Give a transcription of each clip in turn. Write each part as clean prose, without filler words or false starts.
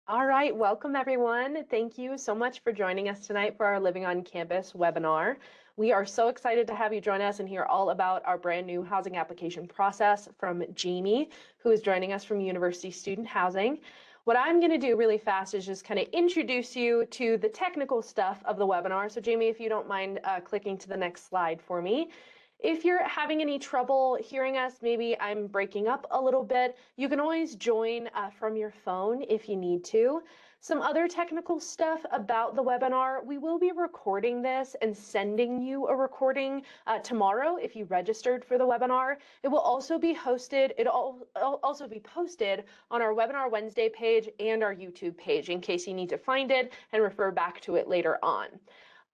All right, welcome everyone. Thank you so much for joining us tonight for our Living on Campus webinar. We are so excited to have you join us and hear all about our brand new housing application process from Jamie, who is joining us from University Student Housing. What I'm going to do really fast is just kind of introduce you to the technical stuff of the webinar. So Jamie, if you don't mind clicking to the next slide for me. If you're having any trouble hearing us, maybe I'm breaking up a little bit, you can always join from your phone if you need to. Some other technical stuff about the webinar, we will be recording this and sending you a recording tomorrow if you registered for the webinar. It will also be hosted, it'll also be posted on our Webinar Wednesday page and our YouTube page in case you need to find it and refer back to it later on.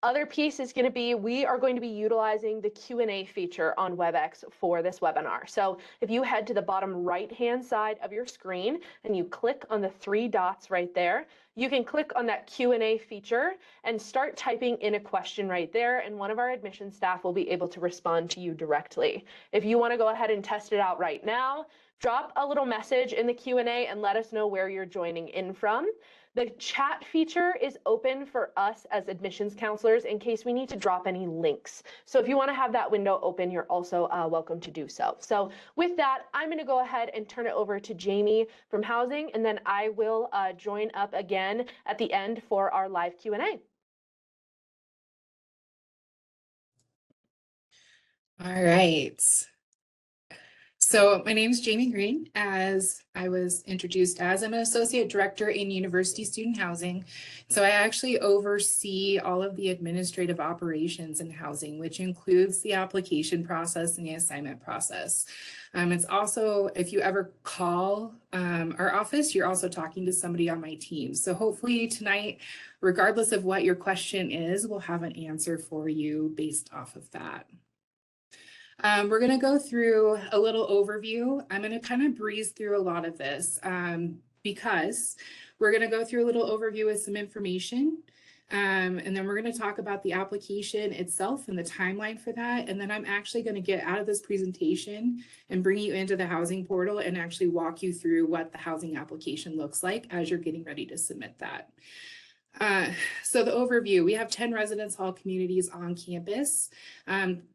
Other piece is going to be, we are going to be utilizing the Q&A feature on WebEx for this webinar. So if you head to the bottom right-hand side of your screen and you click on the three dots right there, you can click on that Q&A feature and start typing in a question right there, and one of our admission staff will be able to respond to you directly. If you want to go ahead and test it out right now, drop a little message in the Q&A and let us know where you're joining in from. The chat feature is open for us as admissions counselors in case we need to drop any links. So if you want to have that window open, you're also welcome to do so. So with that, I'm going to go ahead and turn it over to Jamie from Housing, and then I will join up again at the end for our live Q&A. All right. So my name is Jamie Green. As I was introduced as, I'm an associate director in University Student Housing. So I actually oversee all of the administrative operations in housing, which includes the application process and the assignment process. It's also, if you ever call our office, you're also talking to somebody on my team. So hopefully tonight, regardless of what your question is, we'll have an answer for you based off of that. We're going to go through a little overview. I'm going to kind of breeze through a lot of this because we're going to go through a little overview with some information. And then we're going to talk about the application itself and the timeline for that. And then I'm actually going to get out of this presentation and bring you into the housing portal and actually walk you through what the housing application looks like as you're getting ready to submit that. So the overview, we have 10 residence hall communities on campus.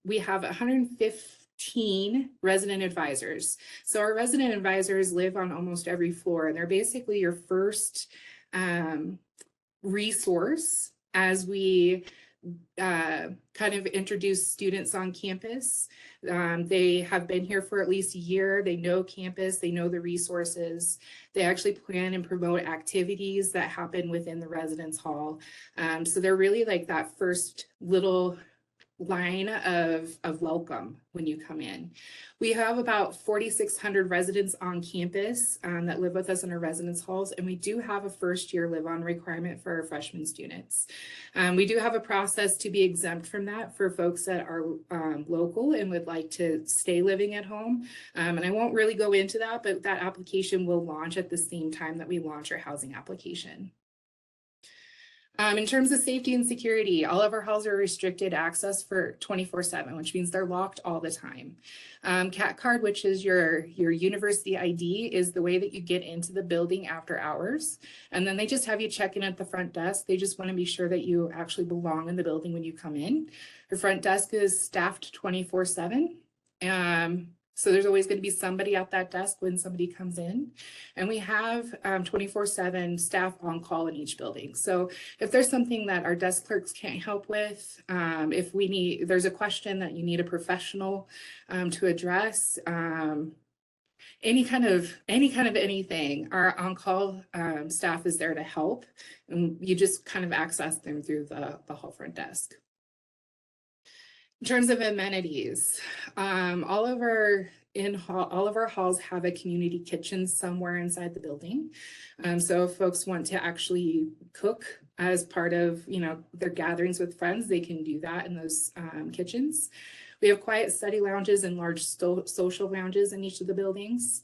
We have 115 resident advisors. So our resident advisors live on almost every floor, and they're basically your first resource as we kind of introduce students on campus. They have been here for at least a year. They know campus, they know the resources. They actually plan and promote activities that happen within the residence hall. So they're really like that first little line of welcome when you come in. We have about 4,600 residents on campus that live with us in our residence halls, and we do have a first year live-on requirement for our freshman students. We do have a process to be exempt from that for folks that are local and would like to stay living at home. And I won't really go into that, but that application will launch at the same time that we launch our housing application. In terms of safety and security, all of our halls are restricted access for 24/7, which means they're locked all the time. CAT card, which is your university ID, is the way that you get into the building after hours. And then they just have you check in at the front desk. They just want to be sure that you actually belong in the building when you come in. The front desk is staffed 24/7. So there's always going to be somebody at that desk when somebody comes in. And we have 24/7 staff on call in each building. So if there's something that our desk clerks can't help with, if there's a question that you need a professional to address, any kind of anything, our on-call staff is there to help. And you just kind of access them through the hall front desk. In terms of amenities, all of our halls have a community kitchen somewhere inside the building. So if folks want to actually cook as part of their gatherings with friends, they can do that in those kitchens. We have quiet study lounges and large social lounges in each of the buildings.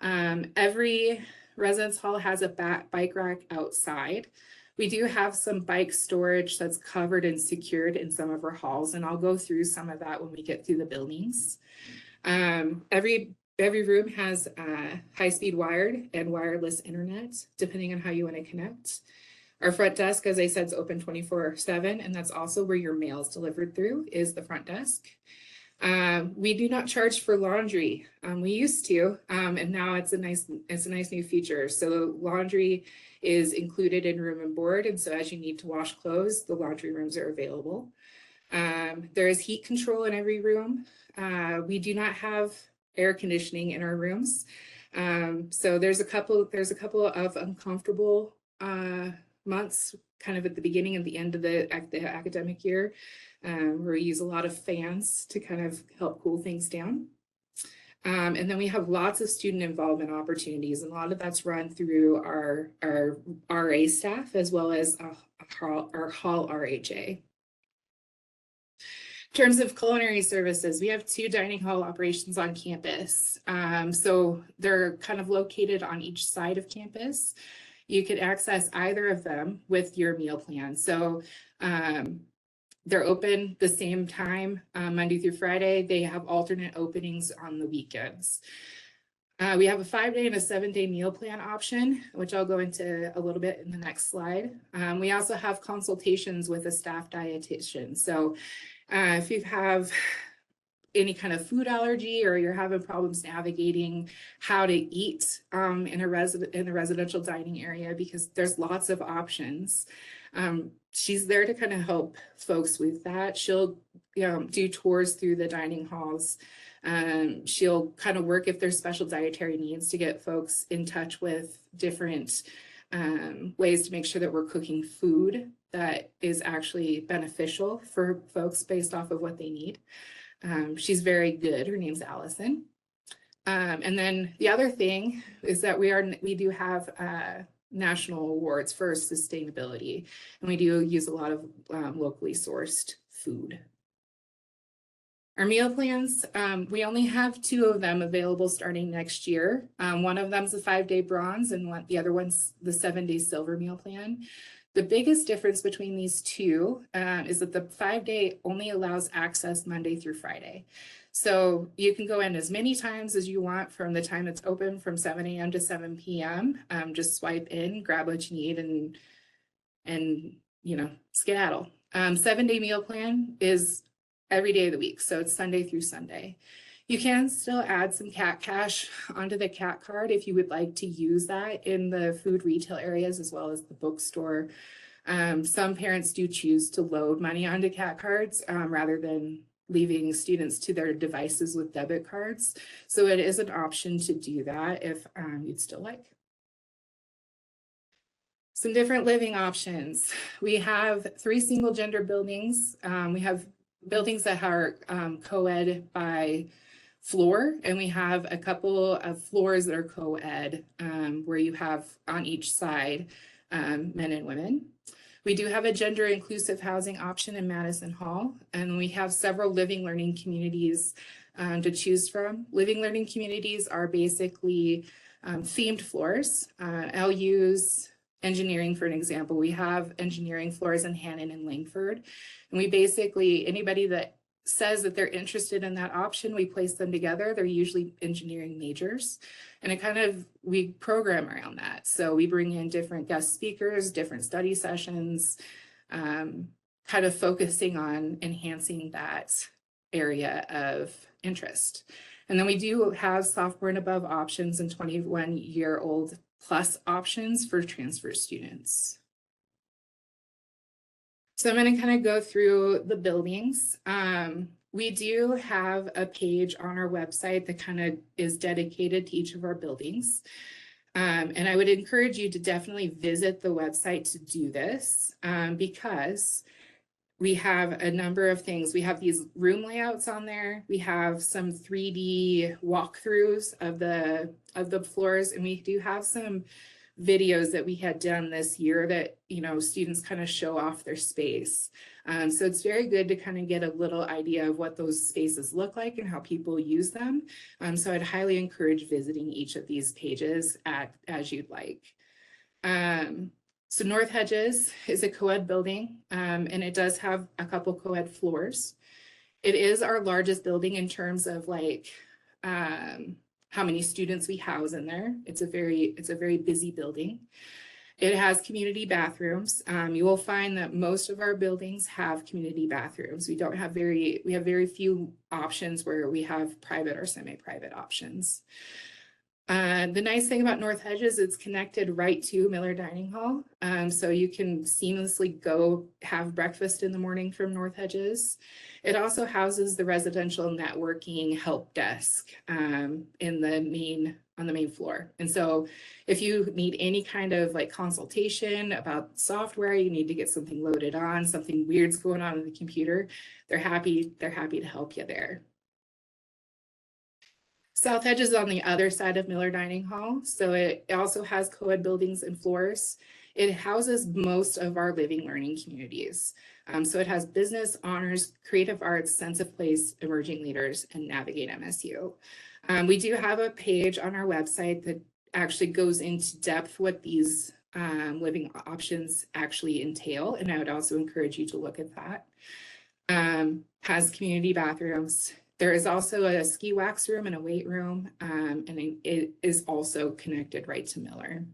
Every residence hall has a bike rack outside. We do have some bike storage that's covered and secured in some of our halls, and I'll go through some of that when we get through the buildings. Every Every room has high-speed wired and wireless internet, depending on how you want to connect. Our front desk, as I said, is open 24/7, and that's also where your mail is delivered through, is the front desk. We do not charge for laundry. We used to, and now it's a nice new feature. So laundry is included in room and board, and so as you need to wash clothes, the laundry rooms are available. There is heat control in every room. We do not have air conditioning in our rooms. So there's a couple of uncomfortable months kind of at the beginning and the end of the academic year, where we use a lot of fans to kind of help cool things down. And then we have lots of student involvement opportunities, and a lot of that's run through our RA staff as well as our hall RHA. In terms of culinary services, we have 2 dining hall operations on campus. So they're kind of located on each side of campus. You could access either of them with your meal plan. So they're open the same time, Monday through Friday. They have alternate openings on the weekends. We have a 5-day and a 7-day meal plan option, which I'll go into a little bit in the next slide. We also have consultations with a staff dietitian. So if you have any kind of food allergy or you're having problems navigating how to eat in a residential dining area, because there's lots of options, she's there to kind of help folks with that. She'll do tours through the dining halls. She'll kind of work if there's special dietary needs to get folks in touch with different ways to make sure that we're cooking food that is actually beneficial for folks based off of what they need. She's very good. Her name's Allison. And then the other thing is that we do have national awards for sustainability, and we do use a lot of locally sourced food. Our meal plans, we only have 2 of them available starting next year. One of them's a 5-day bronze, and the other one's the 7-day silver meal plan. The biggest difference between these 2 is that the 5-day only allows access Monday through Friday. So you can go in as many times as you want from the time it's open, from 7 a.m. to 7 p.m. Just swipe in, grab what you need, and skedaddle. 7-day meal plan is every day of the week, so it's Sunday through Sunday. You can still add some cat cash onto the cat card if you would like to use that in the food retail areas as well as the bookstore. Some parents do choose to load money onto cat cards rather than leaving students to their devices with debit cards. So it is an option to do that if you'd still like. Some different living options. We have 3 single gender buildings. We have buildings that are co-ed by floor, and we have a couple of floors that are co-ed where you have on each side men and women. We do have a gender inclusive housing option in Madison Hall, and we have several living learning communities to choose from. Living learning communities are basically themed floors. I'll use engineering for an example. We have engineering floors in Hannon and Langford, and we basically, anybody that says that they're interested in that option, we place them together. They're usually engineering majors, and we program around that. So we bring in different guest speakers, different study sessions, kind of focusing on enhancing that area of interest. And then we do have sophomore and above options and 21-year-old plus options for transfer students. So I'm going to kind of go through the buildings. We do have a page on our website that kind of is dedicated to each of our buildings. And I would encourage you to definitely visit the website to do this because we have a number of things. We have these room layouts on there. We have some 3D walkthroughs of the floors, and we do have some videos that we had done this year that students kind of show off their space. So it's very good to kind of get a little idea of what those spaces look like and how people use them. So I'd highly encourage visiting each of these pages as you'd like. So North Hedges is a co-ed building, and it does have a couple co-ed floors. It is our largest building in terms of how many students we house in there. It's a very busy building. It has community bathrooms. You will find that most of our buildings have community bathrooms. We have very few options where we have private or semi-private options. The nice thing about North Hedges, it's connected right to Miller Dining Hall. So you can seamlessly go have breakfast in the morning from North Hedges. It also houses the residential networking help desk on the main floor. And so if you need any kind of like consultation about software, you need to get something loaded on, something weird's going on in the computer, they're happy to help you there. South Edge is on the other side of Miller Dining Hall, so it also has co-ed buildings and floors. It houses most of our living learning communities. So it has business, honors, creative arts, sense of place, emerging leaders, and navigate MSU. We do have a page on our website that actually goes into depth what these living options actually entail, and I would also encourage you to look at that. Has community bathrooms. There is also a ski wax room and a weight room, and it is also connected right to Miller.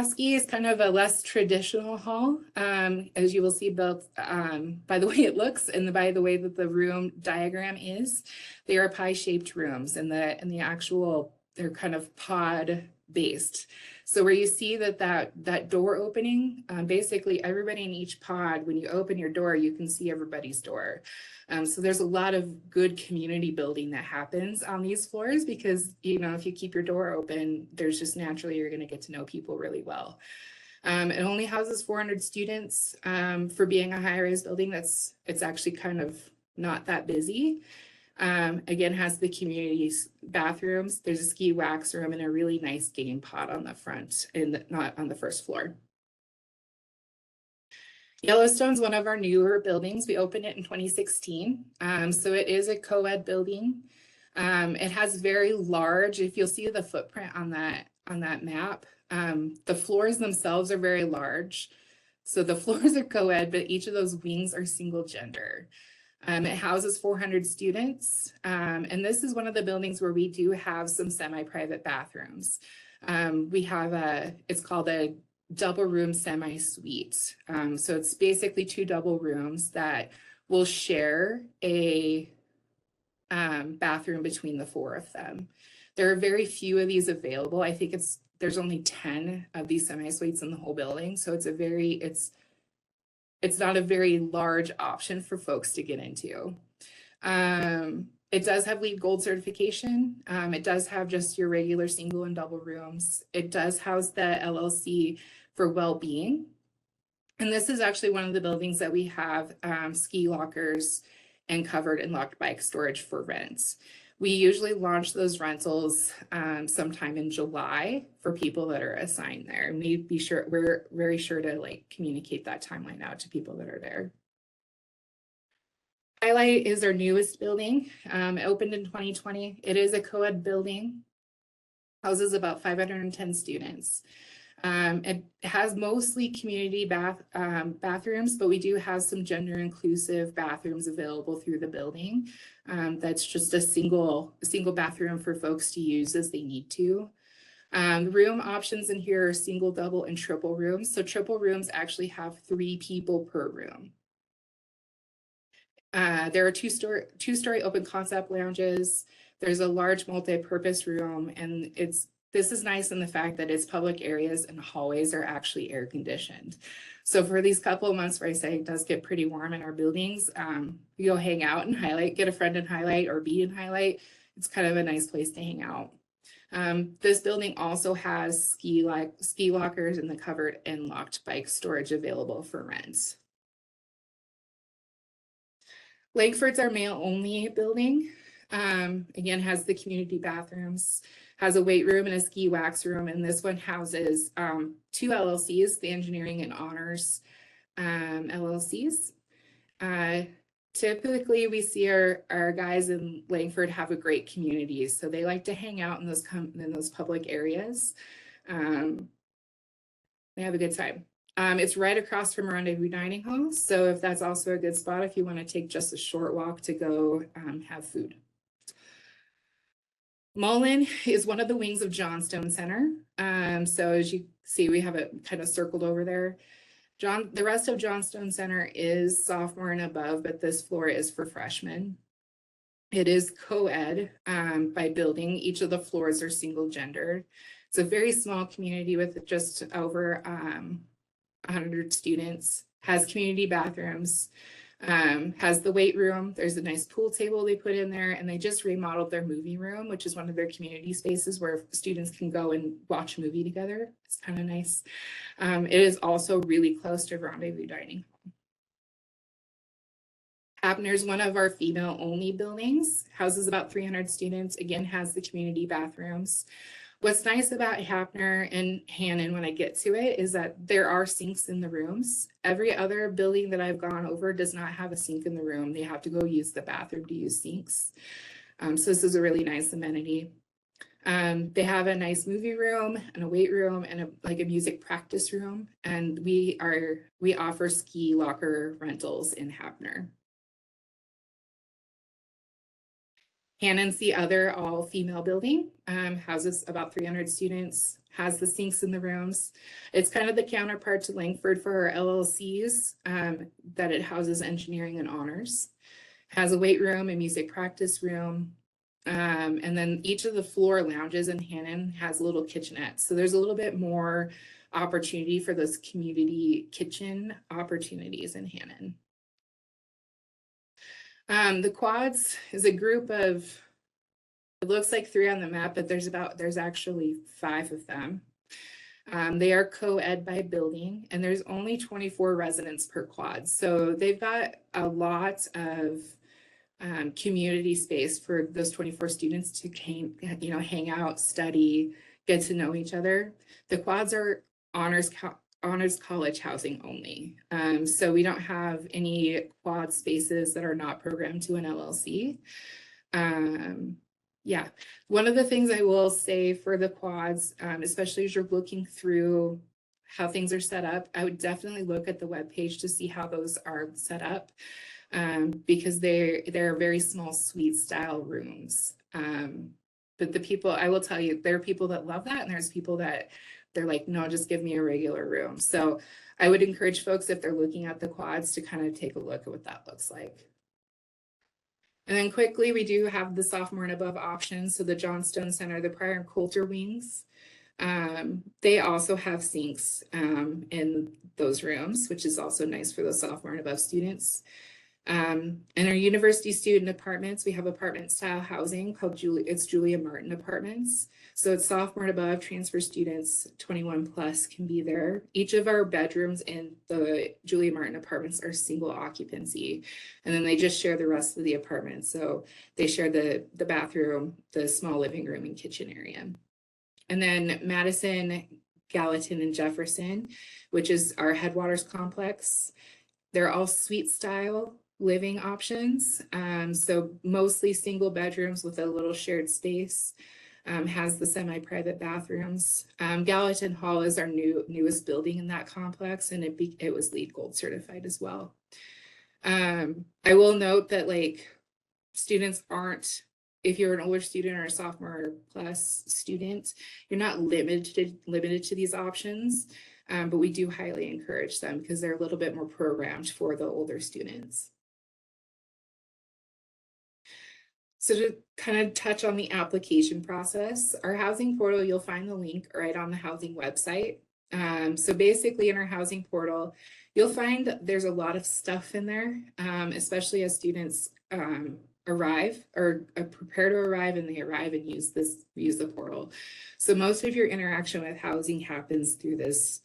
Ski is kind of a less traditional hall, as you will see both by the way it looks and by the way that the room diagram is. They are pie-shaped rooms, and the actual, they're kind of pod based. So where you see that door opening, basically everybody in each pod, when you open your door, you can see everybody's door. So there's a lot of good community building that happens on these floors because, you know, if you keep your door open, there's just naturally, you're going to get to know people really well. It only houses 400 students. For being a high-rise building, it's actually kind of not that busy. Again, has the community's bathrooms. There's a ski wax room and a really nice game pod on the front and not on the first floor. Yellowstone's one of our newer buildings. We opened it in 2016. So it is a co-ed building. It has very large, if you'll see the footprint on that map, the floors themselves are very large. So the floors are co-ed, but each of those wings are single gender. It houses 400 students, and this is one of the buildings where we do have some semi-private bathrooms. We have it's called a double room semi-suite. So it's basically 2 double rooms that will share a bathroom between the 4 of them. There are very few of these available. I think there's only 10 of these semi-suites in the whole building, so it's not a very large option for folks to get into. It does have LEED Gold certification. It does have just your regular single and double rooms. It does house the LLC for well-being. And this is actually one of the buildings that we have ski lockers and covered and locked bike storage for rent. We usually launch those rentals sometime in July for people that are assigned there. And we're very sure to like communicate that timeline out to people that are there. Highlight is our newest building. It opened in 2020. It is a co-ed building, houses about 510 students. It has mostly community bathrooms, but we do have some gender inclusive bathrooms available through the building. That's just a single bathroom for folks to use as they need to. Room options in here are single, double, and triple rooms. So triple rooms actually have 3 people per room. There are two-story open concept lounges. There's a large multi-purpose room, and this is nice in the fact that its public areas and hallways are actually air conditioned. So for these couple of months where I say it does get pretty warm in our buildings, you go hang out in Highlight, get a friend in Highlight or be in Highlight. It's kind of a nice place to hang out. This building also has ski lockers and the covered and locked bike storage available for rent. Langford's our male only building. Again, has the community bathrooms, has a weight room and a ski wax room. And this one houses 2 LLCs, the engineering and honors LLCs. Typically we see our guys in Langford have a great community. So they like to hang out in those public areas. They have a good time. It's right across from Rendezvous Dining Hall. So if that's also a good spot, if you want to take just a short walk to go have food. Mullen is one of the wings of Johnstone Center. So as you see, we have it kind of circled over there. The rest of Johnstone Center is sophomore and above, but this floor is for freshmen. It is co-ed by building. Each of the floors are single gendered. It's a very small community with just over 100 students, has community bathrooms, has the weight room. There's a nice pool table they put in there, and they just remodeled their movie room, which is one of their community spaces where students can go and watch a movie together. It's kind of nice. It is also really close to Rendezvous Dining. Abner is one of our female-only buildings, houses about 300 students, again, has the community bathrooms. What's nice about Hapner and Hannon when I get to it is that there are sinks in the rooms. Every other building that I've gone over does not have a sink in the room. They have to go use the bathroom to use sinks. So this is a really nice amenity. They have a nice movie room and a weight room and a music practice room. And we offer ski locker rentals in Hapner. Hannon's the other all-female building, houses about 300 students, has the sinks in the rooms. It's kind of the counterpart to Langford for our LLCs, that it houses engineering and honors. Has a weight room, a music practice room, and then each of the floor lounges in Hannon has a little kitchenette. So there's a little bit more opportunity for those community kitchen opportunities in Hannon. The quads is a group of, it looks like 3 on the map, but there's actually 5 of them. They are co-ed by building, and there's only 24 residents per quad. So they've got a lot of community space for those 24 students to hang out, study, get to know each other. The quads are honors college housing only. So we don't have any quad spaces that are not programmed to an LLC. Yeah, one of the things I will say for the quads, especially as you're looking through how things are set up, I would definitely look at the webpage to see how those are set up, because they're very small suite style rooms. But the people, I will tell you, there are people that love that, and there's people that they're like, no, just give me a regular room. So I would encourage folks, if they're looking at the quads, to kind of take a look at what that looks like. And then quickly, we do have the sophomore and above options. So the Johnstone Center, the Pryor and Coulter wings, they also have sinks in those rooms, which is also nice for those sophomore and above students. In our university student apartments, we have apartment style housing called Julia Martin Apartments. So it's sophomore and above, transfer students 21 plus can be there. Each of our bedrooms in the Julia Martin Apartments are single occupancy, and then they just share the rest of the apartment. So they share the bathroom, the small living room and kitchen area. And then Madison, Gallatin, and Jefferson, which is our Headwaters complex. They're all suite style living options. So mostly single bedrooms with a little shared space, has the semi-private bathrooms. Gallatin Hall is our newest building in that complex, and it was LEED Gold certified as well. I will note that students aren't, if you're an older student or a sophomore plus student, you're not limited to these options. But we do highly encourage them because they're a little bit more programmed for the older students. So to kind of touch on the application process, our housing portal, you'll find the link right on the housing website. So basically in our housing portal, you'll find there's a lot of stuff in there, especially as students arrive or prepare to arrive, and they arrive and use the portal. So most of your interaction with housing happens through this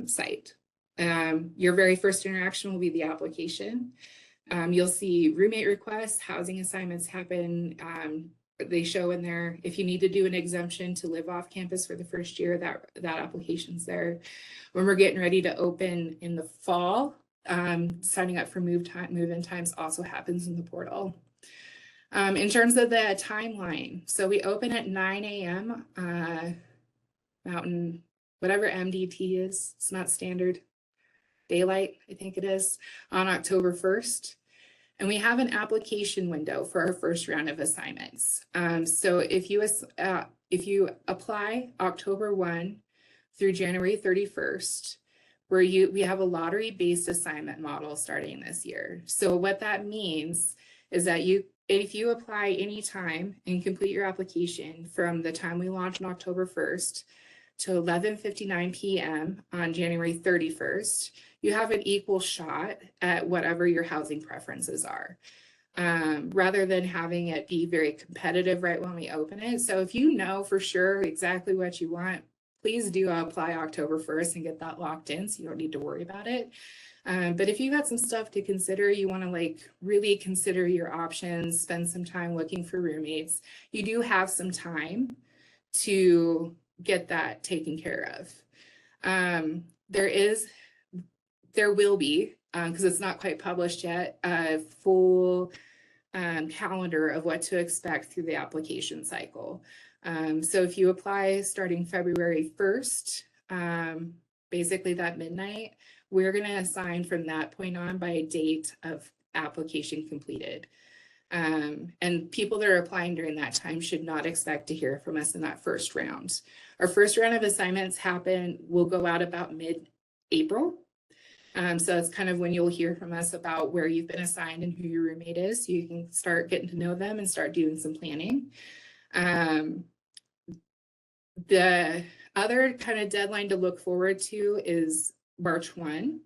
site. Your very first interaction will be the application. You'll see roommate requests, housing assignments happen. They show in there if you need to do an exemption to live off campus for the first year, that application's there. When we're getting ready to open in the fall, signing up for move-in times also happens in the portal. In terms of the timeline, so we open at 9 a.m. Mountain whatever MDT is, it's not standard daylight, I think it is, on October 1st. And we have an application window for our first round of assignments. So if you apply October 1 through January 31st, we have a lottery-based assignment model starting this year. So what that means is that if you apply anytime and complete your application from the time we launch on October 1st to 11:59 p.m. on January 31st, you have an equal shot at whatever your housing preferences are, rather than having it be very competitive right when we open it. So if you know for sure exactly what you want, please do apply October 1st and get that locked in so you don't need to worry about it. But if you got some stuff to consider, you want to like really consider your options, spend some time looking for roommates, you do have some time to get that taken care of. There will be, because it's not quite published yet, a full calendar of what to expect through the application cycle. So if you apply starting February 1st, basically that midnight, we're going to assign from that point on by a date of application completed. And people that are applying during that time should not expect to hear from us in that first round. Our first round of assignments will go out about mid-April. So it's kind of when you'll hear from us about where you've been assigned and who your roommate is, so you can start getting to know them and start doing some planning. The other kind of deadline to look forward to is March 1.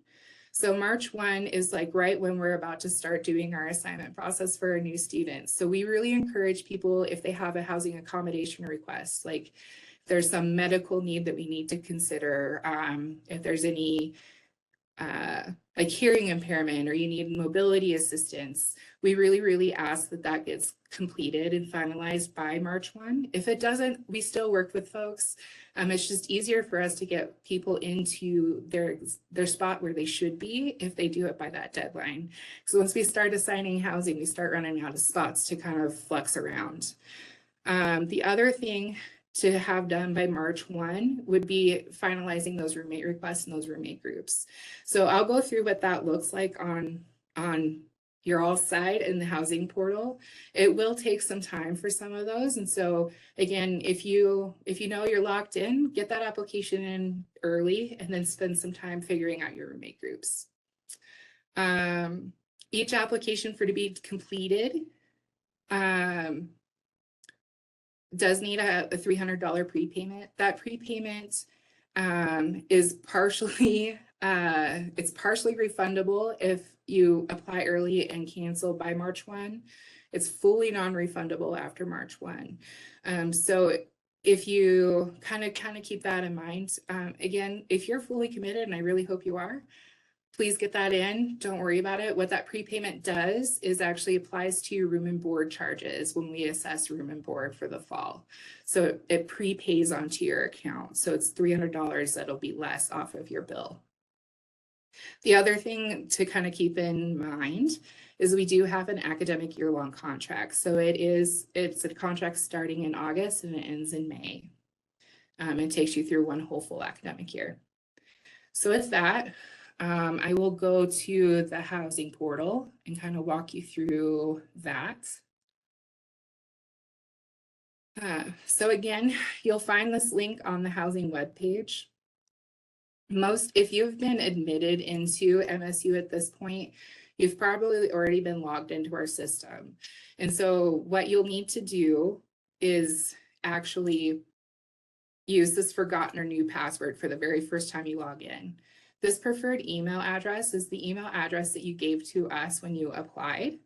So March 1 is like right when we're about to start doing our assignment process for our new students. So we really encourage people, if they have a housing accommodation request, like if there's some medical need that we need to consider, if there's any like hearing impairment or you need mobility assistance, we really ask that gets completed and finalized by March 1. If it doesn't, we still work with folks. It's just easier for us to get people into their spot where they should be if they do it by that deadline. So once we start assigning housing, we start running out of spots to kind of flex around. The other thing to have done by March 1 would be finalizing those roommate requests and those roommate groups. So I'll go through what that looks like on your all side in the housing portal. It will take some time for some of those. And so again, if you know you're locked in, get that application in early and then spend some time figuring out your roommate groups. Each application to be completed does need a $300 prepayment. That prepayment is partially refundable if you apply early and cancel by March 1. It's fully non-refundable after March 1. So if you kind of keep that in mind, again, if you're fully committed, and I really hope you are, please get that in. Don't worry about it. What that prepayment does is actually applies to your room and board charges when we assess room and board for the fall. So it prepays onto your account. So it's $300 that'll be less off of your bill. The other thing to kind of keep in mind is we do have an academic year-long contract. So it's a contract starting in August and it ends in May. It takes you through one whole full academic year. So with that, I will go to the housing portal and kind of walk you through that. So again, you'll find this link on the housing webpage. If you've been admitted into MSU at this point, you've probably already been logged into our system. And so what you'll need to do is actually use this forgotten or new password for the very first time you log in. This preferred email address is the email address that you gave to us when you applied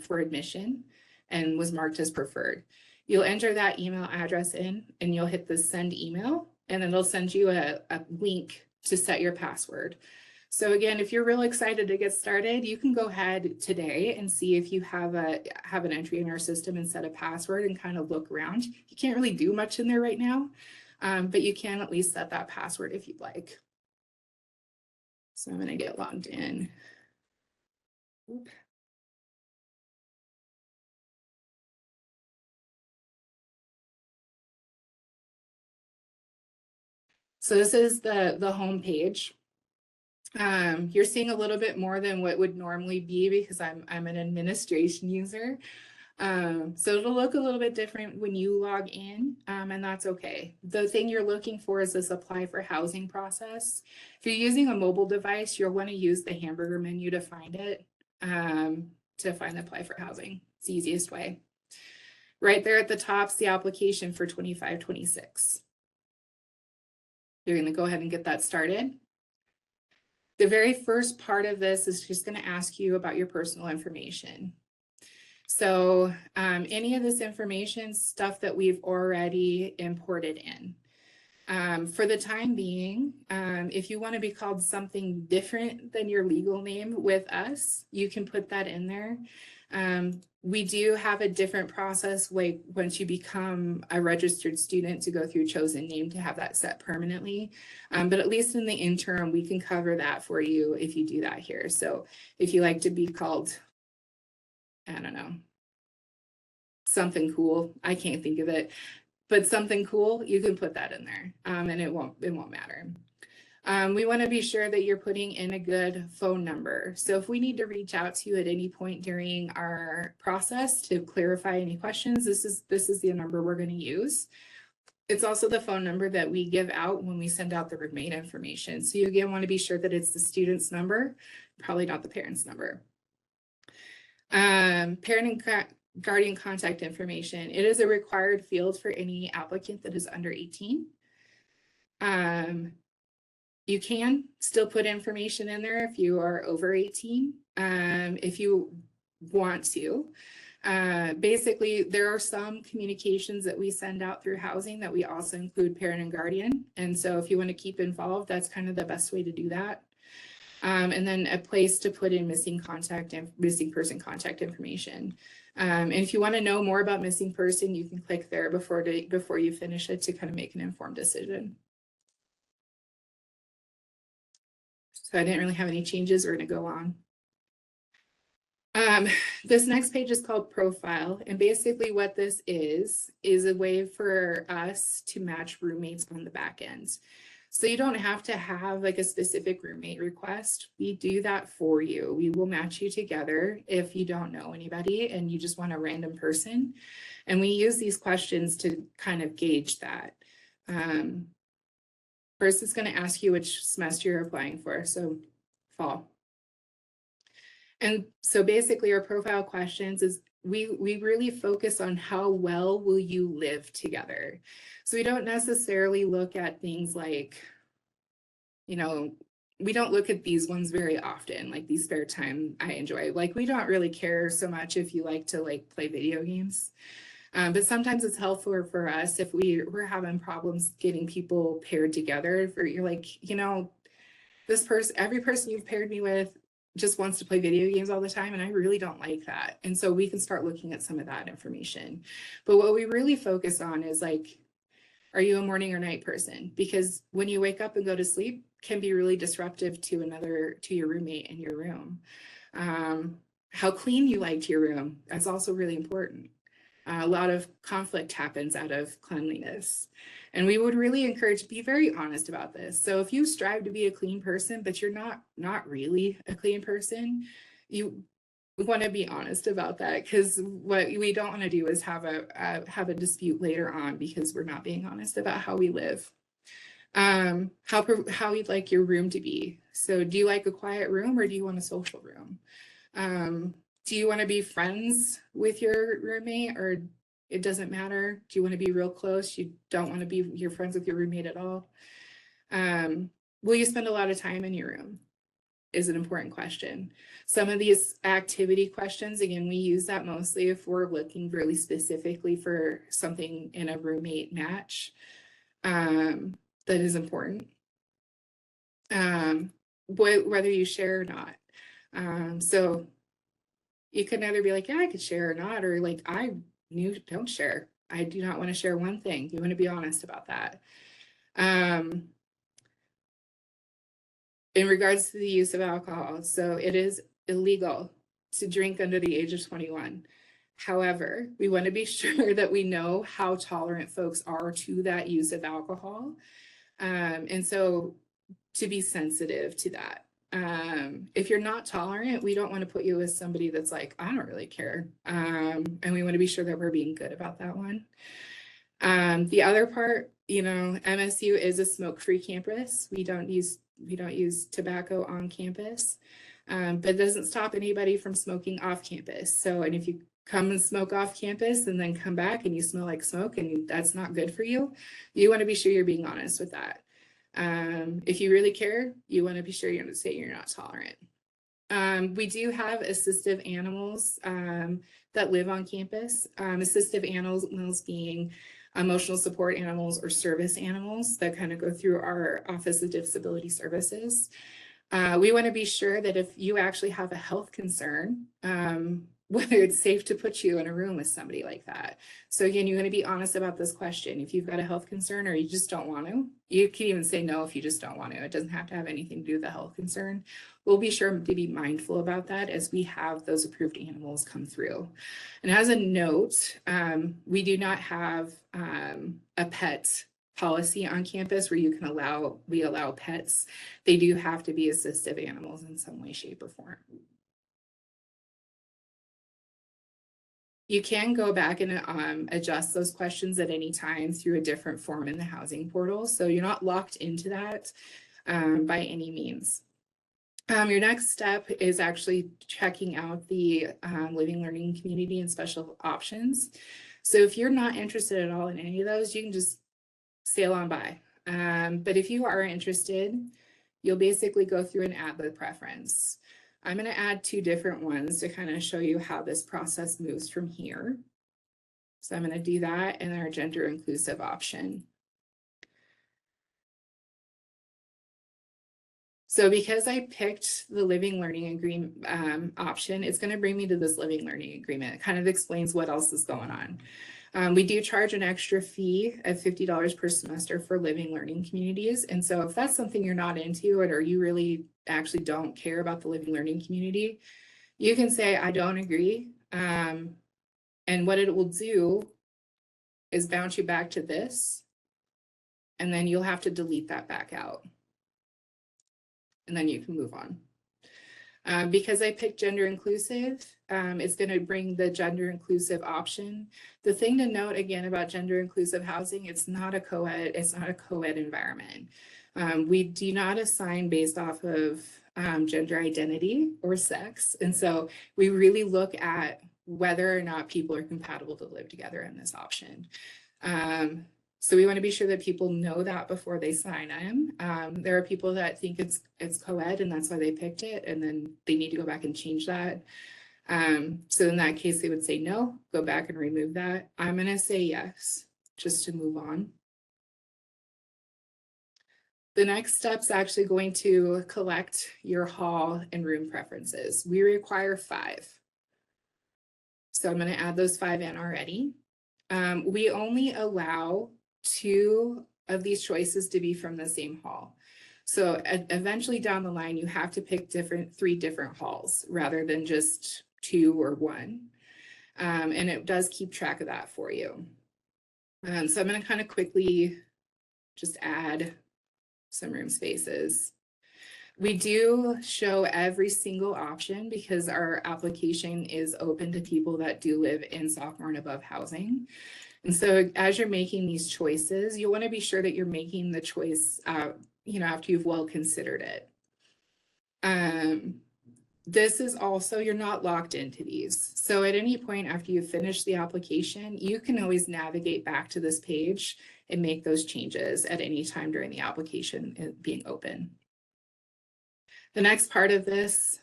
for admission and was marked as preferred. You'll enter that email address in and you'll hit the send email, and then it'll send you a link to set your password. So again, if you're real excited to get started, you can go ahead today and see if you have an entry in our system and set a password and kind of look around. You can't really do much in there right now, but you can at least set that password if you'd like. So I'm going to get logged in. Oop. So this is the home page. You're seeing a little bit more than what would normally be because I'm an administration user. So it'll look a little bit different when you log in, and that's okay. The thing you're looking for is this apply for housing process. If you're using a mobile device, you'll want to use the hamburger menu to find it, to find the apply for housing. It's the easiest way. Right there at the top is the application for 25-26. You're going to go ahead and get that started. The very first part of this is just going to ask you about your personal information. So any of this information, stuff that we've already imported in. For the time being, if you want to be called something different than your legal name with us, you can put that in there. We do have a different process like once you become a registered student to go through chosen name to have that set permanently. But at least in the interim, we can cover that for you if you do that here. So if you like to be called, I don't know, something cool, I can't think of it, but something cool, you can put that in there, and it won't matter. We want to be sure that you're putting in a good phone number. So if we need to reach out to you at any point during our process to clarify any questions, this is the number we're going to use. It's also the phone number that we give out when we send out the roommate information. So you again want to be sure that it's the student's number, probably not the parent's number. Parent and guardian contact information. It is a required field for any applicant that is under 18. You can still put information in there if you are over 18, if you want to. Basically, there are some communications that we send out through housing that we also include parent and guardian. And so if you want to keep involved, that's kind of the best way to do that. And then a place to put in missing person contact information. And if you want to know more about missing person, you can click there before you finish it to kind of make an informed decision. So I didn't really have any changes. We're going to go on. This next page is called profile. And basically what this is a way for us to match roommates on the back end. So you don't have to have like a specific roommate request. We do that for you. We will match you together if you don't know anybody and you just want a random person. And we use these questions to kind of gauge that. First, it's going to ask you which semester you're applying for. So fall. And so basically our profile questions is we really focus on how well will you live together. So we don't necessarily look at things like, you know, we don't look at these ones very often, like these spare time I enjoy. Like we don't really care so much if you like to like play video games. But sometimes it's helpful for us if we're having problems getting people paired together. For you're like, you know, this person, every person you've paired me with just wants to play video games all the time, and I really don't like that. And so we can start looking at some of that information. But what we really focus on is like, are you a morning or night person? Because when you wake up and go to sleep can be really disruptive to your roommate in your room. How clean you like your room, that's also really important. A lot of conflict happens out of cleanliness. And we would really encourage, be very honest about this. So if you strive to be a clean person, but you're not really a clean person, you want to be honest about that, because what we don't want to do is have a dispute later on because we're not being honest about how we live. How you'd like your room to be. So do you like a quiet room or do you want a social room? Do you want to be friends with your roommate or it doesn't matter? Do you want to be real close? You don't want to be your friends with your roommate at all? Will you spend a lot of time in your room? Is an important question. Some of these activity questions, again, we use that mostly if we're looking really specifically for something in a roommate match that is important. Whether you share or not. So you could either be like, yeah, I could share or not, or like, don't share. I do not want to share one thing. You want to be honest about that. In regards to the use of alcohol, so it is illegal to drink under the age of 21. However, we want to be sure that we know how tolerant folks are to that use of alcohol. And so to be sensitive to that. If you're not tolerant, we don't want to put you with somebody that's like, I don't really care. And we want to be sure that we're being good about that one. The other part, MSU is a smoke-free campus. We don't use tobacco on campus, but it doesn't stop anybody from smoking off campus. So, and if you come and smoke off campus and then come back and you smell like smoke and that's not good for you, you want to be sure you're being honest with that. If you really care, you want to be sure you're going to say you're not tolerant. We do have assistive animals that live on campus. Assistive animals being emotional support animals or service animals that kind of go through our Office of Disability Services. We want to be sure that if you actually have a health concern, whether it's safe to put you in a room with somebody like that. So again, you want to be honest about this question. If you've got a health concern or you just don't want to, you can even say no if you just don't want to. It doesn't have to have anything to do with the health concern. We'll be sure to be mindful about that as we have those approved animals come through. And as a note, we do not have a pet policy on campus where we allow pets. They do have to be assistive animals in some way, shape, or form. You can go back and adjust those questions at any time through a different form in the housing portal. So you're not locked into that by any means. Your next step is actually checking out the living learning community and special options. So if you're not interested at all in any of those, you can just sail on by. But if you are interested, you'll basically go through and add the preference. I'm going to add 2 different ones to kind of show you how this process moves from here. So I'm going to do that in our gender inclusive option. So because I picked the living learning agreement option, it's going to bring me to this living learning agreement. It kind of explains what else is going on. We do charge an extra fee of $50 per semester for living learning communities. And so if that's something you're not into or you really actually don't care about the living learning community, you can say, I don't agree. And what it will do is bounce you back to this. And then you'll have to delete that back out. And then you can move on. Because I picked gender inclusive, it's going to bring the gender inclusive option. The thing to note again about gender inclusive housing, it's not a co-ed environment. We do not assign based off of gender identity or sex. And so we really look at whether or not people are compatible to live together in this option. So we want to be sure that people know that before they sign in. There are people that think it's co-ed and that's why they picked it, and then they need to go back and change that. So in that case, they would say no, go back and remove that. I'm going to say yes, just to move on. The next step is actually going to collect your hall and room preferences. We require 5. So I'm going to add those 5 in already. We only allow 2 of these choices to be from the same hall. So eventually down the line, you have to pick 3 different halls rather than just 2 or 1. And it does keep track of that for you. So I'm going to kind of quickly just add some room spaces. We do show every single option because our application is open to people that do live in sophomore and above housing. And so as you're making these choices, you want to be sure that you're making the choice, after you've well considered it. This is also, you're not locked into these. So at any point after you finish the application, you can always navigate back to this page and make those changes at any time during the application being open. The next part of this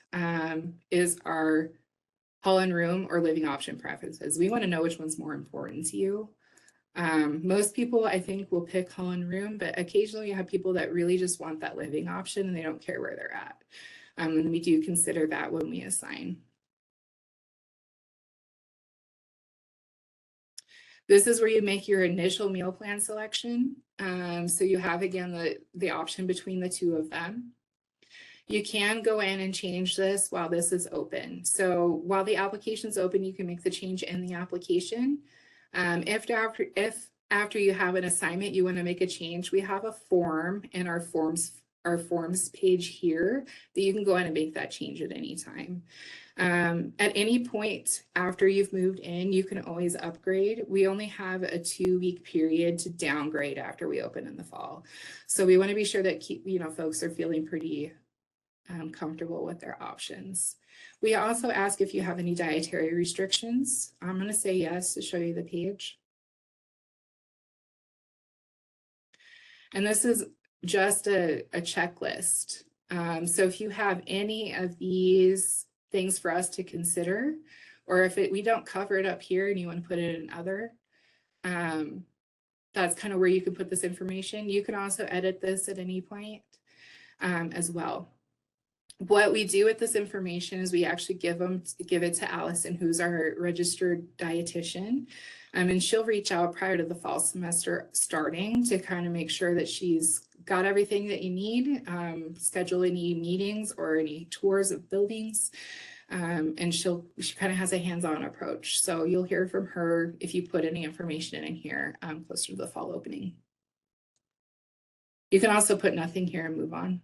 is our hall and room or living option preferences. We want to know which one's more important to you. Most people, I think, will pick hall and room, but occasionally you have people that really just want that living option and they don't care where they're at. And we do consider that when we assign. This is where you make your initial meal plan selection. So you have, again, the option between the 2 of them. You can go in and change this while this is open. So while the application is open, you can make the change in the application. If after you have an assignment, you want to make a change, we have a form in our forms page here that you can go in and make that change at any time. At any point after you've moved in, you can always upgrade. We only have a 2-week period to downgrade after we open in the fall. So we want to be sure that folks are feeling pretty comfortable with their options. We also ask if you have any dietary restrictions. I'm going to say yes to show you the page. And this is just a checklist. So if you have any of these things for us to consider, or if we don't cover it up here and you want to put it in other, that's kind of where you can put this information. You can also edit this at any point as well. What we do with this information is we actually give it to Allison, who's our registered dietitian. And she'll reach out prior to the fall semester starting to kind of make sure that she's got everything that you need, schedule any meetings or any tours of buildings. And she kind of has a hands-on approach. So you'll hear from her if you put any information in here closer to the fall opening. You can also put nothing here and move on.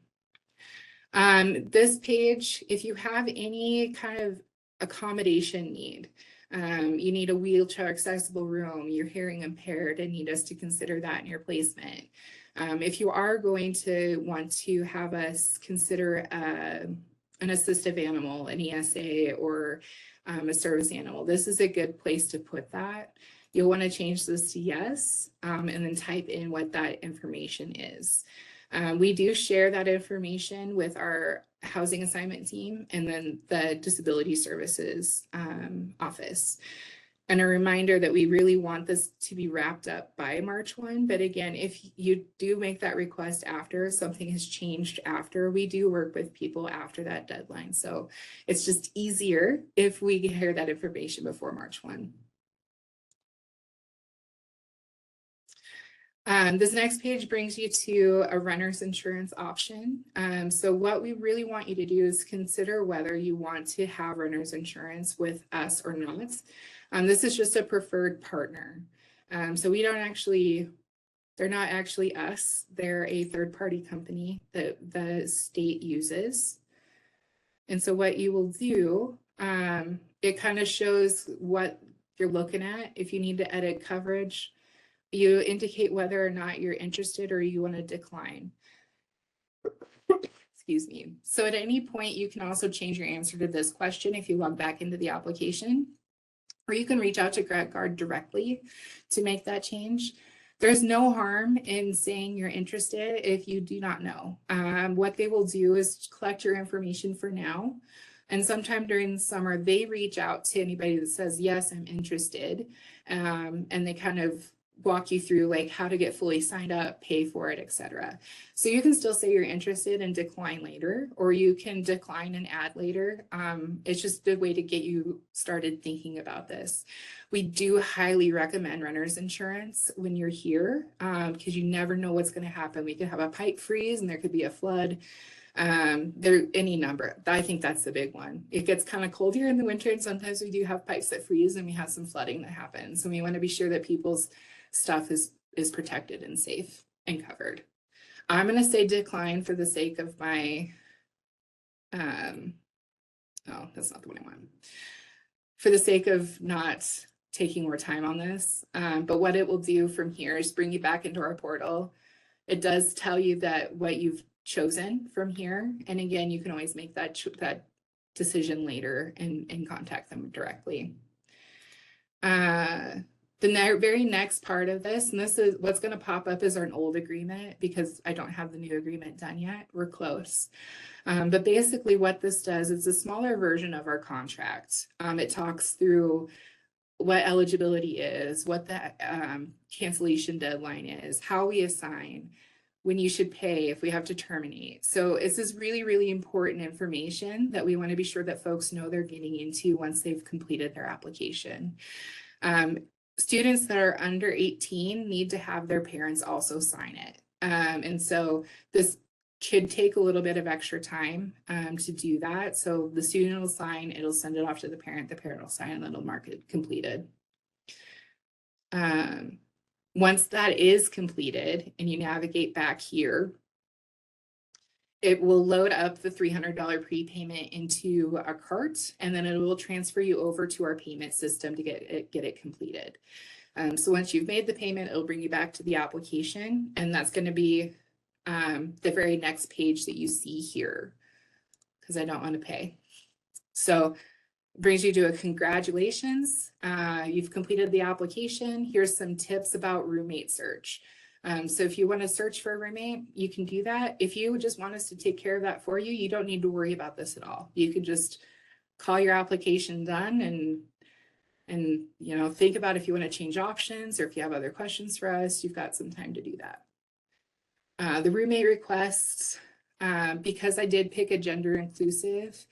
This page, if you have any kind of accommodation need, you need a wheelchair accessible room, you're hearing impaired and need us to consider that in your placement. If you are going to want to have us consider an assistive animal, an ESA, or a service animal, this is a good place to put that. You'll want to change this to yes, and then type in what that information is. We do share that information with our housing assignment team and then the disability services office. And a reminder that we really want this to be wrapped up by March 1. But again, if you do make that request after something has changed after, we do work with people after that deadline. So it's just easier if we hear that information before March 1. This next page brings you to a renter's insurance option. So what we really want you to do is consider whether you want to have renter's insurance with us or not. This is just a preferred partner. So they're not actually us. They're a third-party company that the state uses. And so what you will do, it kind of shows what you're looking at. If you need to edit coverage, you indicate whether or not you're interested or you want to decline. Excuse me. So at any point, you can also change your answer to this question if you log back into the application, or you can reach out to Grant Guard directly to make that change. There's no harm in saying you're interested if you do not know. What they will do is collect your information for now. And sometime during the summer, they reach out to anybody that says, yes, I'm interested. And they kind of walk you through like how to get fully signed up, pay for it, etc. So you can still say you're interested and decline later, or you can decline and add later. It's just a way to get you started thinking about this. We do highly recommend renter's insurance when you're here because you never know what's going to happen. We could have a pipe freeze and there could be a flood. There any number. I think that's the big one. It gets kind of cold here in the winter, and sometimes we do have pipes that freeze and we have some flooding that happens. So we want to be sure that people's stuff is protected and safe and covered. I'm going to say decline for the sake of my, oh, that's not the one I want. For the sake of not taking more time on this. But what it will do from here is bring you back into our portal. It does tell you that what you've chosen from here. And again, you can always make that decision later and contact them directly. The very next part of this, and this is what's going to pop up, is our old agreement because I don't have the new agreement done yet. We're close. But basically what this does is a smaller version of our contract. It talks through what eligibility is, what the cancellation deadline is, how we assign, when you should pay, if we have to terminate. So this is really, really important information that we want to be sure that folks know they're getting into once they've completed their application. Students that are under 18 need to have their parents also sign it. And so this could take a little bit of extra time to do that. So the student will sign, it'll send it off to the parent will sign, and then it'll mark it completed. Once that is completed and you navigate back here, it will load up the $300 prepayment into a cart, and then it will transfer you over to our payment system to get it completed. So once you've made the payment, it'll bring you back to the application, and that's going to be the very next page that you see here, because I don't want to pay. So brings you to a congratulations. You've completed the application. Here's some tips about roommate search. So if you want to search for a roommate, you can do that. If you just want us to take care of that for you, you don't need to worry about this at all. You can just call your application done and think about if you want to change options or if you have other questions for us, you've got some time to do that. The roommate requests, because I did pick a gender inclusive,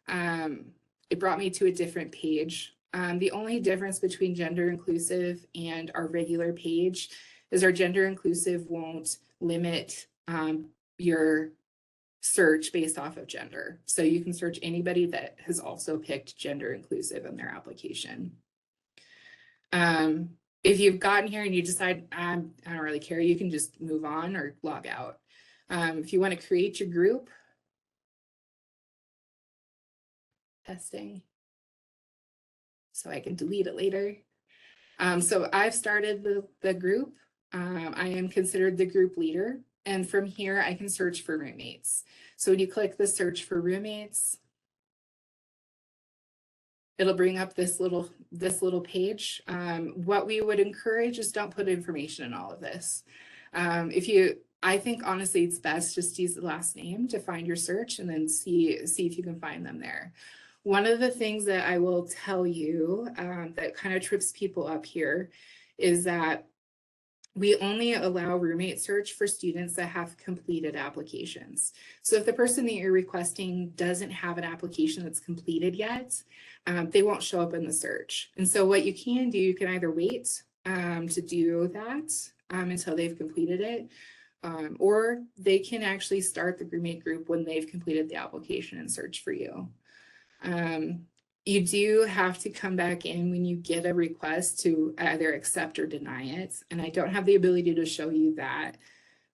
it brought me to a different page. The only difference between gender inclusive and our regular page is our gender inclusive won't limit your search based off of gender. So you can search anybody that has also picked gender inclusive in their application. If you've gotten here and you decide, I don't really care, you can just move on or log out. If you want to create your group, testing, so I can delete it later. So I've started the group. I am considered the group leader. And from here, I can search for roommates. So when you click the search for roommates, it'll bring up this little page. What we would encourage is don't put information in all of this. I think honestly, it's best just use the last name to find your search and then see if you can find them there. One of the things that I will tell you that kind of trips people up here is that we only allow roommate search for students that have completed applications. So if the person that you're requesting doesn't have an application that's completed yet, they won't show up in the search. And so what you can do, you can either wait to do that until they've completed it, or they can actually start the roommate group when they've completed the application and search for you. You do have to come back in when you get a request to either accept or deny it. And I don't have the ability to show you that.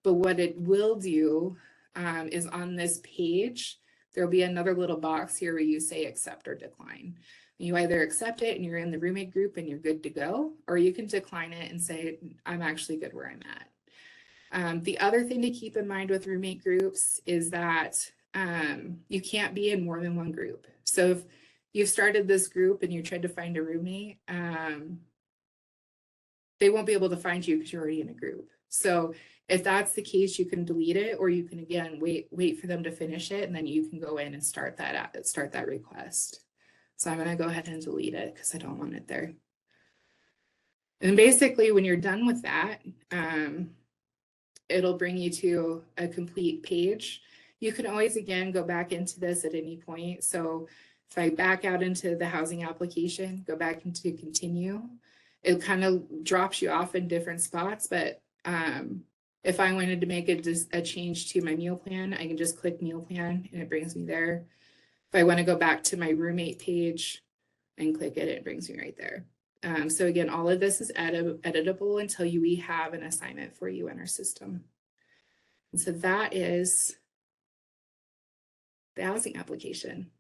But what it will do is on this page, there'll be another little box here where you say accept or decline. You either accept it and you're in the roommate group and you're good to go, or you can decline it and say, I'm actually good where I'm at. The other thing to keep in mind with roommate groups is that you can't be in more than one group. So if you've started this group and you tried to find a roommate, they won't be able to find you because you're already in a group. So if that's the case, you can delete it, or you can again wait for them to finish it, and then you can go in and start that request. So I'm going to go ahead and delete it because I don't want it there. And basically, when you're done with that, it'll bring you to a complete page. You can always, again, go back into this at any point. So if I back out into the housing application, go back into continue, it kind of drops you off in different spots. But if I wanted to make a change to my meal plan, I can just click meal plan and it brings me there. If I want to go back to my roommate page and click it, it brings me right there. So again, all of this is editable until we have an assignment for you in our system. And so that is the housing application.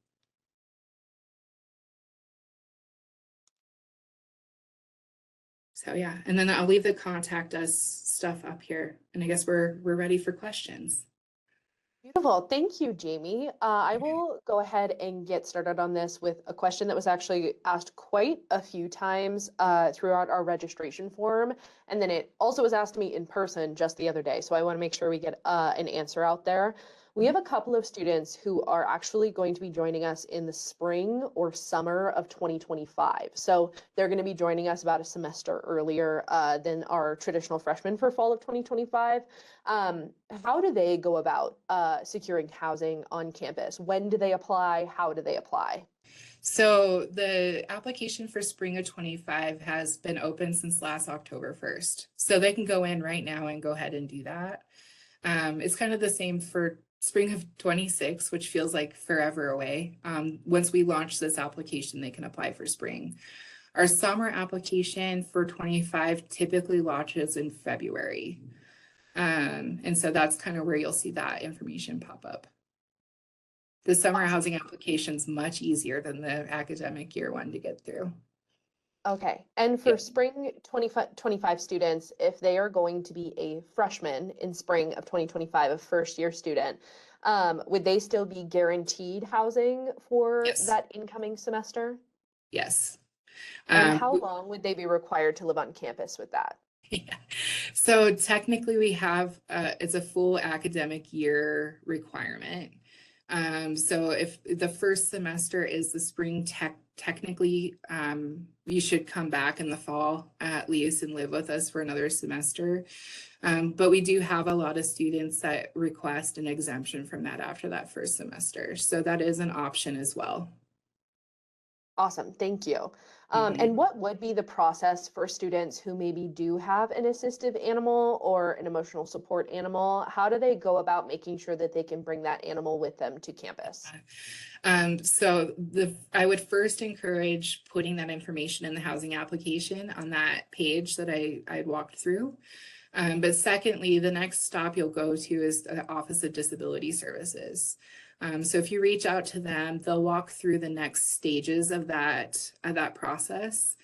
So yeah, and then I'll leave the contact us stuff up here. And I guess we're ready for questions. Beautiful. Thank you, Jamie. I will go ahead and get started on this with a question that was actually asked quite a few times throughout our registration form. And then it also was asked me in person just the other day. So I want to make sure we get an answer out there. We have a couple of students who are actually going to be joining us in the spring or summer of 2025. So they're going to be joining us about a semester earlier than our traditional freshmen for fall of 2025. How do they go about securing housing on campus? When do they apply? How do they apply? So the application for spring of 25 has been open since last October 1st. So they can go in right now and go ahead and do that. It's kind of the same for spring of 26, which feels like forever away. Once we launch this application, they can apply for spring. Our summer application for 25 typically launches in February. And so that's kind of where you'll see that information pop up. The summer housing application is much easier than the academic year one to get through. Okay, and for Yep. spring 25 students, if they are going to be a freshman in spring of 2025, a first year student, would they still be guaranteed housing for Yes. that incoming semester? Yes. And Um, how long would they be required to live on campus with that? yeah. So technically we have, it's a full academic year requirement. So if the first semester is the spring technically, you should come back in the fall at least and live with us for another semester. But we do have a lot of students that request an exemption from that after that first semester. So that is an option as well. Awesome, thank you. And Mhm. what would be the process for students who maybe do have an assistive animal or an emotional support animal? How do they go about making sure that they can bring that animal with them to campus? So I would first encourage putting that information in the housing application on that page that I'd walked through. But secondly, the next stop you'll go to is the Office of Disability Services. So if you reach out to them, they'll walk through the next stages of that process.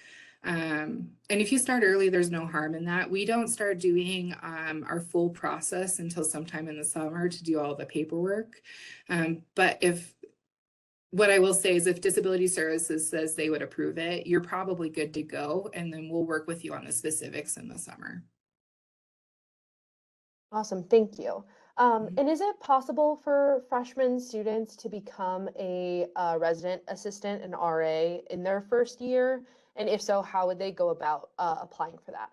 And if you start early, there's no harm in that. We don't start doing our full process until sometime in the summer to do all the paperwork. But what I will say is if Disability Services says they would approve it, you're probably good to go, and then we'll work with you on the specifics in the summer. Awesome, thank you. Mhm. And is it possible for freshman students to become a resident assistant, an RA, in their first year? And if so, how would they go about applying for that?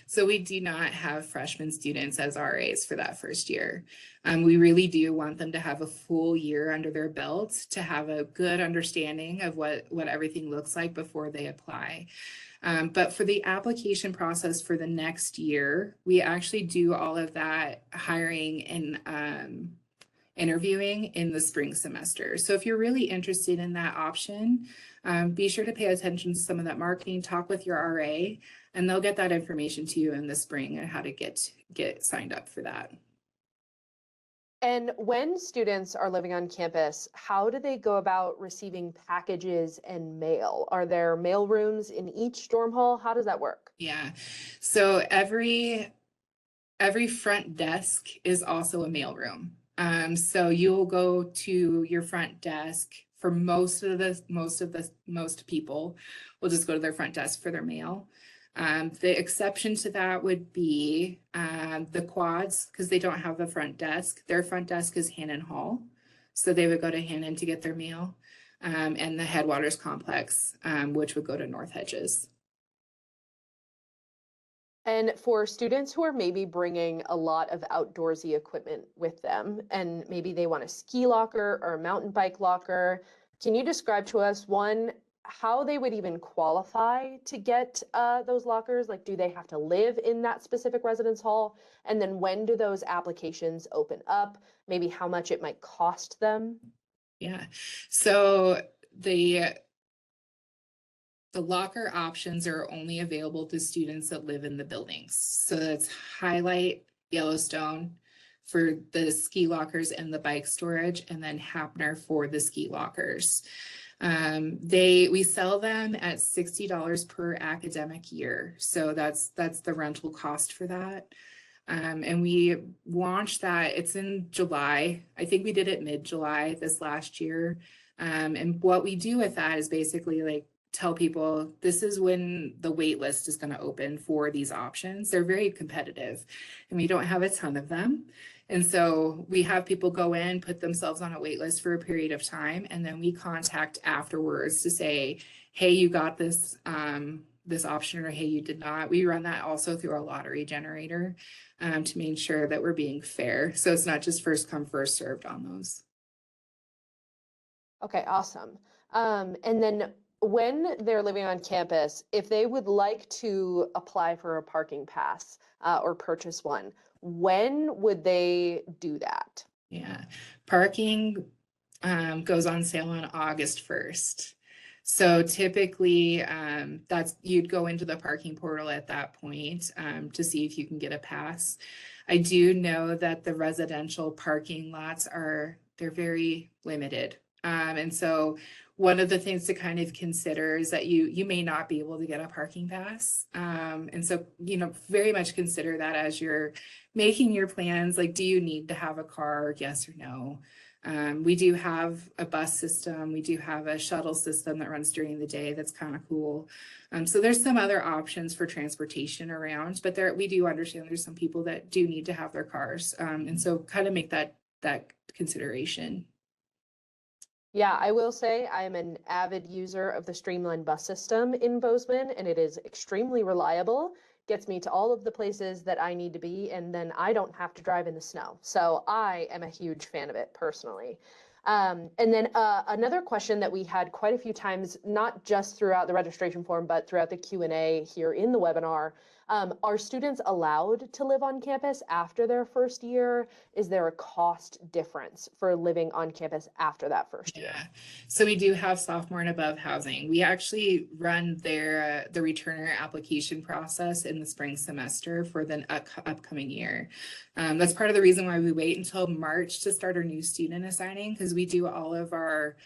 So we do not have freshman students as RAs for that first year. We really do want them to have a full year under their belt to have a good understanding of what everything looks like before they apply. But for the application process for the next year, we actually do all of that hiring and interviewing in the spring semester. So if you're really interested in that option, be sure to pay attention to some of that marketing, talk with your RA, and they'll get that information to you in the spring and how to get signed up for that. And when students are living on campus, how do they go about receiving packages and mail? Are there mail rooms in each dorm hall? How does that work? Yeah. So every front desk is also a mailroom. So you'll go to your front desk for most people will just go to their front desk for their mail. The exception to that would be the quads because they don't have a front desk. Their front desk is Hannon Hall, so they would go to Hannon to get their mail, and the Headwaters Complex, which would go to North Hedges. And for students who are maybe bringing a lot of outdoorsy equipment with them, and maybe they want a ski locker or a mountain bike locker, can you describe to us, one, how they would even qualify to get those lockers? Like, do they have to live in that specific residence hall? And then when do those applications open up? Maybe how much it might cost them? Yeah. So the the locker options are only available to students that live in the buildings. So that's Highlight, Yellowstone for the ski lockers and the bike storage, and then Hapner for the ski lockers. We sell them at $60 per academic year. So that's the rental cost for that. And we launched that, it's in July. I think we did it mid-July this last year. And what we do with that is basically like tell people this is when the wait list is going to open for these options. They're very competitive and we don't have a ton of them. And so we have people go in, put themselves on a wait list for a period of time, and then we contact afterwards to say, hey, you got this this option, or hey, you did not. We run that also through our lottery generator to make sure that we're being fair. So it's not just first come, first served on those. Okay, awesome. And then when they're living on campus, if they would like to apply for a parking pass or purchase one, when would they do that? Yeah. Parking goes on sale on August 1st. So typically, you'd go into the parking portal at that point to see if you can get a pass. I do know that the residential parking lots they're very limited. And so one of the things to kind of consider is that you may not be able to get a parking pass. And so, very much consider that as you're making your plans. Like, do you need to have a car? Yes or no? We do have a bus system. We do have a shuttle system that runs during the day. That's kind of cool. So there's some other options for transportation around, but we do understand there's some people that do need to have their cars. And so kind of make that consideration. Yeah, I will say I am an avid user of the Streamline bus system in Bozeman, and it is extremely reliable. Gets me to all of the places that I need to be, and then I don't have to drive in the snow. So I am a huge fan of it personally. And then another question that we had quite a few times, not just throughout the registration form, but throughout the Q&A here in the webinar, are students allowed to live on campus after their first year? Is there a cost difference for living on campus after that first year? Yeah. So we do have sophomore and above housing. We actually run the returner application process in the spring semester for the upcoming year. That's part of the reason why we wait until March to start our new student assigning, because we do all of our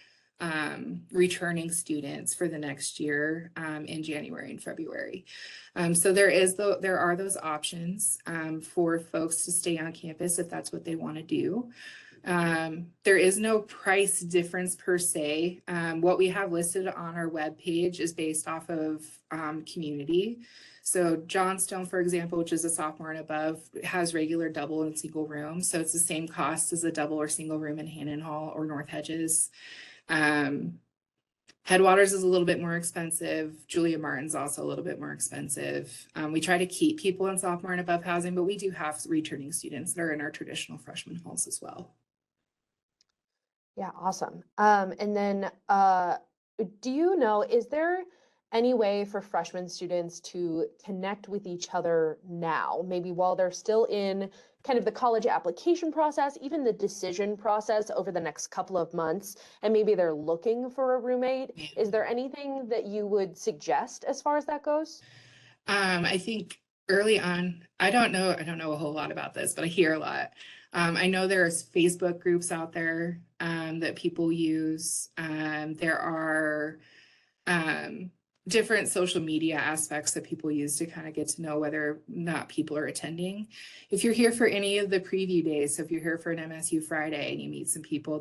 returning students for the next year in January and February. So there are those options for folks to stay on campus if that's what they want to do. There is no price difference per se. What we have listed on our webpage is based off of community. So Johnstone, for example, which is a sophomore and above, has regular double and single rooms. So it's the same cost as a double or single room in Hannon Hall or North Hedges. Headwaters is a little bit more expensive. Julia Martin's also a little bit more expensive. We try to keep people in sophomore and above housing, but we do have returning students that are in our traditional freshman halls as well. Yeah, awesome. And then do you know, is there any way for freshman students to connect with each other now, maybe while they're still in kind of the college application process, even the decision process over the next couple of months, and maybe they're looking for a roommate? Is there anything that you would suggest as far as that goes? I think early on, I don't know a whole lot about this, but I hear a lot. I know there's Facebook groups out there that people use. There are different social media aspects that people use to kind of get to know whether or not people are attending. If you're here for any of the preview days, so if you're here for an MSU Friday and you meet some people,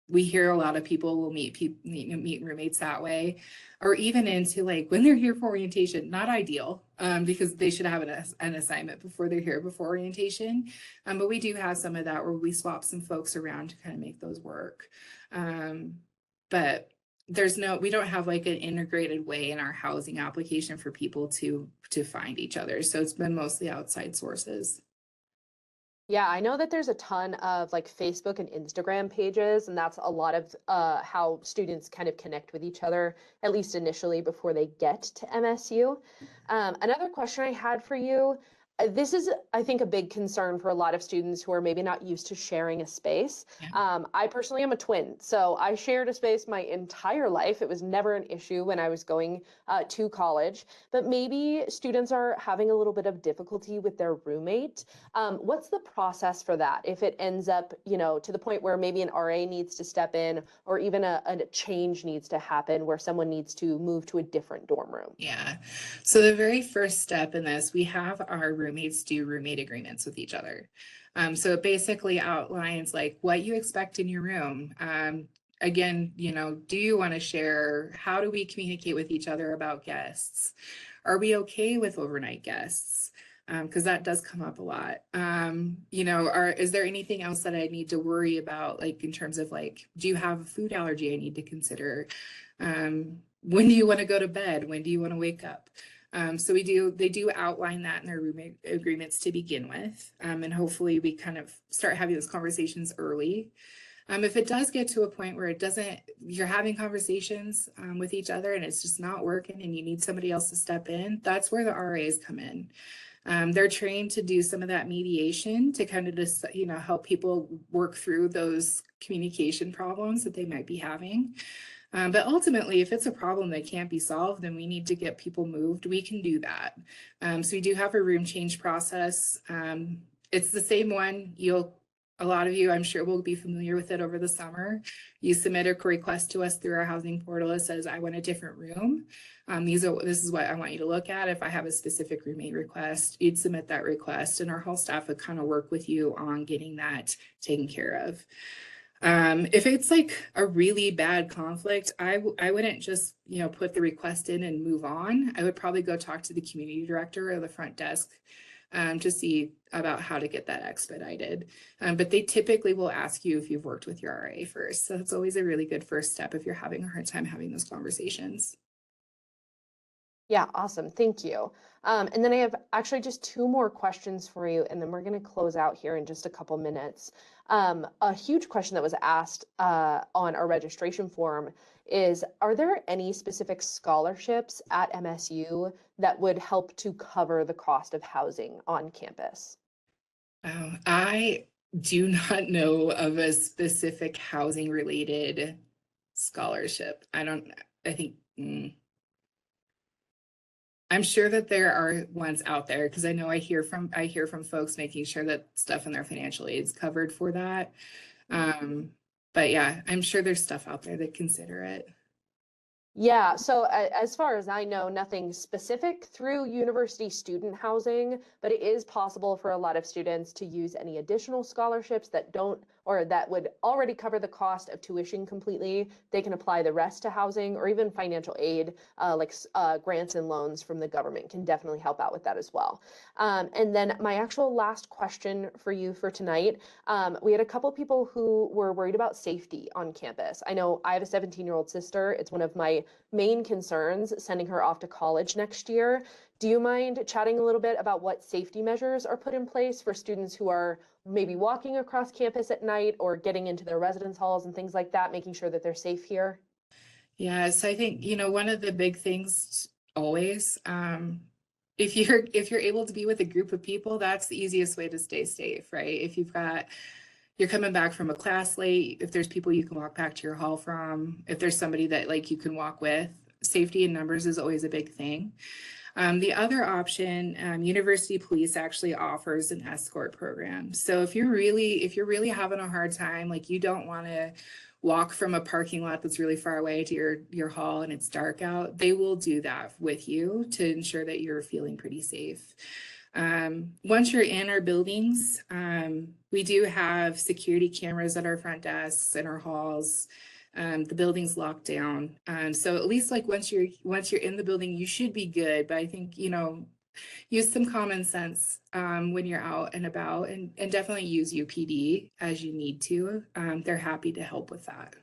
we hear a lot of people will meet roommates that way, or even into like when they're here for orientation. Not ideal because they should have an assignment before they're here before orientation. But we do have some of that where we swap some folks around to kind of make those work. But we don't have like an integrated way in our housing application for people to find each other. So it's been mostly outside sources. Yeah, I know that there's a ton of like Facebook and Instagram pages, and that's a lot of how students kind of connect with each other, at least initially before they get to MSU. Another question I had for you, this is, I think, a big concern for a lot of students who are maybe not used to sharing a space. Yeah. I personally am a twin, so I shared a space my entire life. It was never an issue when I was going to college, but maybe students are having a little bit of difficulty with their roommate. What's the process for that if it ends up, to the point where maybe an RA needs to step in, or even a change needs to happen where someone needs to move to a different dorm room? Yeah. So the very first step in this, we have our roommates do roommate agreements with each other. So it basically outlines like what you expect in your room. Again, do you want to share? How do we communicate with each other about guests? Are we okay with overnight guests? Because that does come up a lot. Is there anything else that I need to worry about, like in terms of like, do you have a food allergy I need to consider? When do you want to go to bed? When do you want to wake up? So they do outline that in their roommate agreements to begin with. And hopefully we kind of start having those conversations early. If it does get to a point where you're having conversations with each other and it's just not working and you need somebody else to step in, that's where the RAs come in. They're trained to do some of that mediation to kind of just, help people work through those communication problems that they might be having. But ultimately, if it's a problem that can't be solved, then we need to get people moved. We can do that. So we do have a room change process. It's the same one. A lot of you, I'm sure, will be familiar with it over the summer. You submit a request to us through our housing portal that says, I want a different room. This is what I want you to look at. If I have a specific roommate request, you'd submit that request, and our whole staff would kind of work with you on getting that taken care of. If it's like a really bad conflict, I wouldn't just, put the request in and move on. I would probably go talk to the community director or the front desk to see about how to get that expedited. But they typically will ask you if you've worked with your RA first. So that's always a really good first step if you're having a hard time having those conversations. Yeah, awesome. Thank you. And then I have actually just two more questions for you, and then we're going to close out here in just a couple minutes. A huge question that was asked on our registration form is, are there any specific scholarships at MSU that would help to cover the cost of housing on campus? I do not know of a specific housing related scholarship. I think. I'm sure that there are ones out there because I know I hear from folks making sure that stuff in their financial aid is covered for that. But yeah, I'm sure there's stuff out there that consider it. Yeah, so as far as I know, nothing specific through university student housing, but it is possible for a lot of students to use any additional scholarships that don't or that would already cover the cost of tuition completely. They can apply the rest to housing, or even financial aid, grants and loans from the government can definitely help out with that as well. And then my actual last question for you for tonight, we had a couple people who were worried about safety on campus. I know I have a 17-year-old sister. It's one of my main concerns sending her off to college next year. Do you mind chatting a little bit about what safety measures are put in place for students who are maybe walking across campus at night or getting into their residence halls and things like that, making sure that they're safe here? Yeah, so I think, one of the big things always, if you're able to be with a group of people, that's the easiest way to stay safe, right? If you're coming back from a class late, if there's people you can walk back to your hall from, if there's somebody that like you can walk with, safety in numbers is always a big thing. The other option, University Police actually offers an escort program. So if you're really having a hard time, like you don't want to walk from a parking lot that's really far away to your hall and it's dark out, they will do that with you to ensure that you're feeling pretty safe. Once you're in our buildings, we do have security cameras at our front desks and our halls. The building's locked down. So at least like once you're in the building, you should be good. But I think, use some common sense when you're out and about, and definitely use UPD as you need to. They're happy to help with that.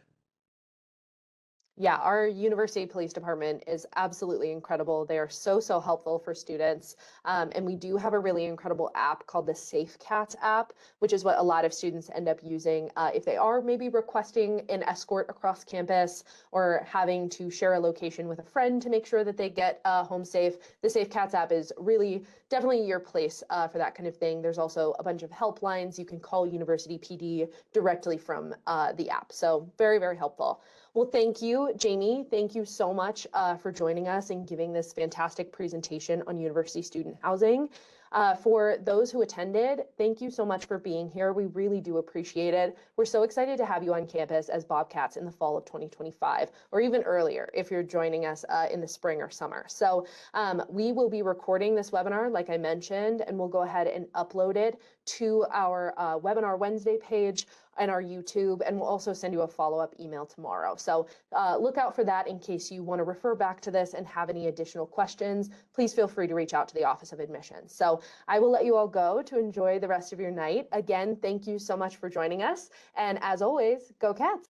Yeah, our university police department is absolutely incredible. They are so helpful for students. And we do have a really incredible app called the Safe Cats app, which is what a lot of students end up using if they are maybe requesting an escort across campus or having to share a location with a friend to make sure that they get home safe. The Safe Cats app is really definitely your place for that kind of thing. There's also a bunch of helplines. You can call University PD directly from the app. So very helpful. Well, thank you, Jamie. Thank you so much for joining us and giving this fantastic presentation on university student housing. For those who attended, thank you so much for being here. We really do appreciate it. We're so excited to have you on campus as Bobcats in the fall of 2025, or even earlier if you're joining us in the spring or summer. So we will be recording this webinar, like I mentioned, and we'll go ahead and upload it to our Webinar Wednesday page and our YouTube, and we'll also send you a follow-up email tomorrow. So look out for that in case you want to refer back to this and have any additional questions. Please feel free to reach out to the Office of Admissions. So I will let you all go to enjoy the rest of your night. Again, thank you so much for joining us. And as always, go Cats.